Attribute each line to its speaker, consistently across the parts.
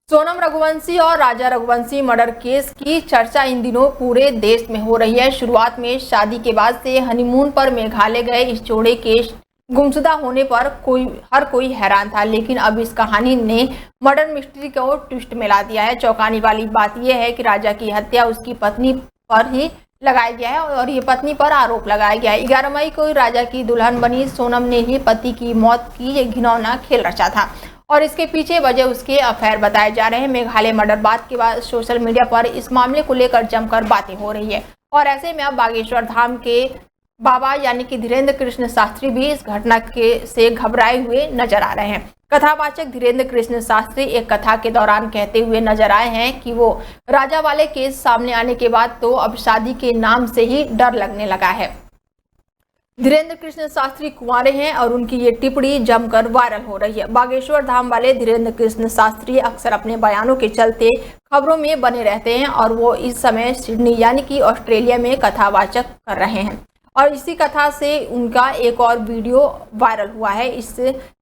Speaker 1: सोनम रघुवंशी और राजा Raghuvanshi murder case की चर्चा इन दिनों पूरे देश में हो रही है। शुरुआत में शादी के बाद से हनीमून पर मेघालय गए इस जोड़े के गुमशुदा होने पर हर कोई हैरान था, लेकिन अब इस कहानी ने मर्डर मिस्ट्री को ट्विस्ट मिला दिया है। चौंकाने वाली बात यह है कि राजा की हत्या उसकी पत्नी पर ही लगाया गया है और ये पत्नी पर आरोप लगाया गया है। 11 मई को राजा की दुल्हन बनी सोनम ने ही पति की मौत की घिनौना खेल रचा था और इसके पीछे वजह उसके अफेयर बताए जा रहे हैं। मेघालय मर्डर बात के बाद सोशल मीडिया पर इस मामले को लेकर जमकर बातें हो रही है और ऐसे में अब बागेश्वर धाम के बाबा यानी कि धीरेन्द्र कृष्ण शास्त्री भी इस घटना से घबराए हुए नजर आ रहे हैं। कथावाचक धीरेन्द्र कृष्ण शास्त्री एक कथा के दौरान कहते हुए नजर आए हैं कि वो राजा वाले केस सामने आने के बाद तो अब शादी के नाम से ही डर लगने लगा है। धीरेन्द्र कृष्ण शास्त्री कुंवारे हैं और उनकी ये टिप्पणी जमकर वायरल हो रही है। बागेश्वर धाम वाले धीरेन्द्र कृष्ण शास्त्री अक्सर अपने बयानों के चलते खबरों में बने रहते हैं और वो इस समय सिडनी यानी कि ऑस्ट्रेलिया में कथावाचक कर रहे हैं और इसी कथा से उनका एक और वीडियो वायरल हुआ है। इस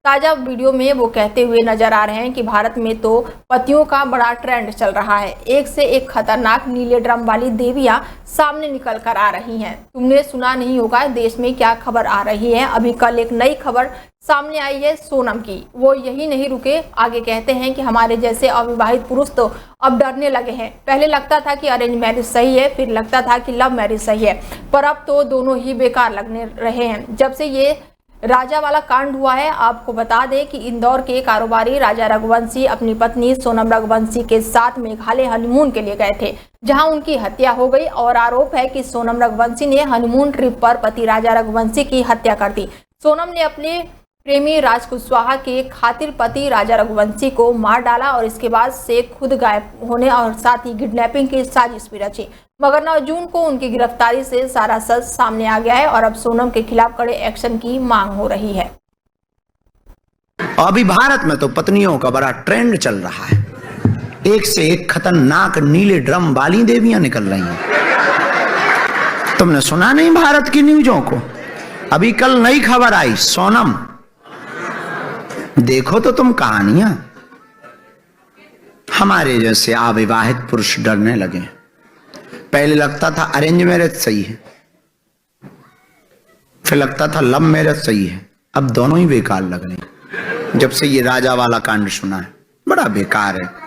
Speaker 1: ताज़ा वीडियो में वो कहते हुए नजर आ रहे हैं कि भारत में तो पतियों का बड़ा ट्रेंड चल रहा है, एक से एक खतरनाक नीले ड्रम वाली देवियां सामने निकल कर आ रही हैं। तुमने सुना नहीं होगा देश में क्या खबर आ रही है। अभी कल एक नई खबर सामने आई है सोनम की। वो यही नहीं रुके, आगे कहते हैं कि हमारे जैसे अविवाहित पुरुष तो अब डरने लगे हैं। पहले लगता था कि अरेंज मैरिज सही है, फिर लगता था कि लव मैरिज सही है, पर अब तो दोनों ही बेकार लगने रहे हैं जब से ये राजा वाला कांड हुआ है। आपको बता दें कि इंदौर के कारोबारी राजा रघुवंशी अपनी पत्नी सोनम रघुवंशी के साथ मेघालय हनीमून के लिए गए थे, जहां उनकी हत्या हो गई और आरोप है कि सोनम रघुवंशी ने हनीमून ट्रिप पर पति राजा रघुवंशी की हत्या कर दी। सोनम ने अपने प्रेमी राज कुशवाहा के खातिर पति राजा रघुवंशी को मार डाला और इसके बाद से खुद गायब होने और साथ ही किडनैपिंग की साजिश भी रची, मगर 9 जून को उनकी गिरफ्तारी से सारा सच सामने आ गया है और अब सोनम के खिलाफ कड़े एक्शन की मांग हो रही है।
Speaker 2: अभी भारत में तो पत्नियों का बड़ा ट्रेंड चल रहा है, एक से एक खतरनाक नीले ड्रम वाली देवियां निकल रही हैं। तुमने सुना नहीं भारत की न्यूज़ों को? अभी कल नई खबर आई, सोनम देखो तो तुम कहानियां। हमारे जैसे अविवाहित पुरुष डरने लगे। पहले लगता था अरेंज मैरिज सही है, फिर लगता था लव मैरिज सही है, अब दोनों ही बेकार लग रहे हैं। जब से ये राजा वाला कांड सुना है, बड़ा बेकार है।